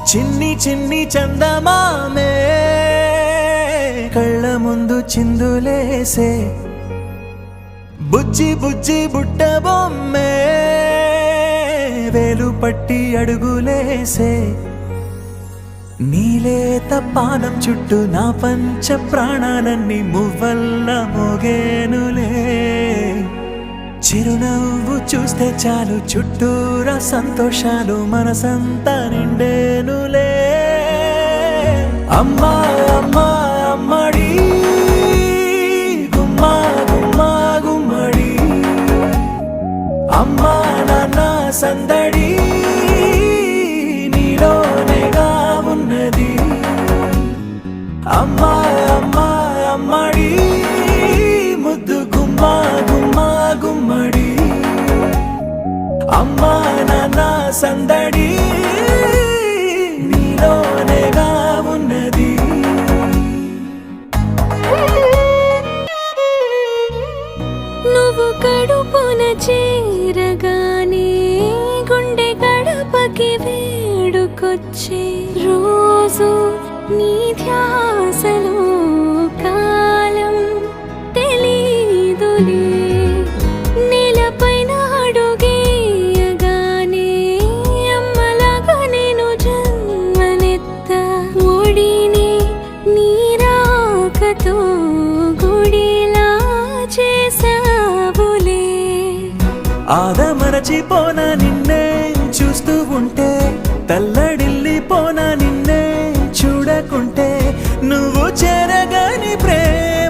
చిన్ని చిన్ని చందమామే కళ్ళ ముందు చిందులేసే బుజ్జి బుజ్జి బుట్ట బొమ్మే వేలు పట్టి అడుగులేసే నీలేత పానం చుట్టూ నా పంచ ప్రాణాలన్నీ మువ్వల్ల మోగేనులే చిరునవ్వు చూస్తే చాలు చుట్టూరా సంతోషాలు మనసంతా నిండేనులే అమ్మా అమ్మా అమ్మడి గుమ్మా గుమ్మా గుమ్మడి అమ్మా నాన్న సందడి నీలోనేగా ఉన్నది అమ్మా అమ్మా అమ్మడి ముద్దు గుమ్మా గుమ్మా గుమ్మడి అమ్మా నాన్న సందడి నీలోనేగా ఉన్నది నువ్వు కడుపున చేరగానే గుండె గడపకి వేడుకొచ్చే రోజు నీ ధ్యాసలో కాలం తెలీదులే నేలపైన అడుగేయగానే అమ్మలాగా నేను జన్మనెత్త ఒడిని నీ రాకతో గుడిలా చేసావులే ఆదమరచిపోనా నిన్నే చూస్తూ ఉంటే తల్లడిల్లిపోనా నిన్నే చూడకుంటే నువ్వు చెరగని ప్రేమ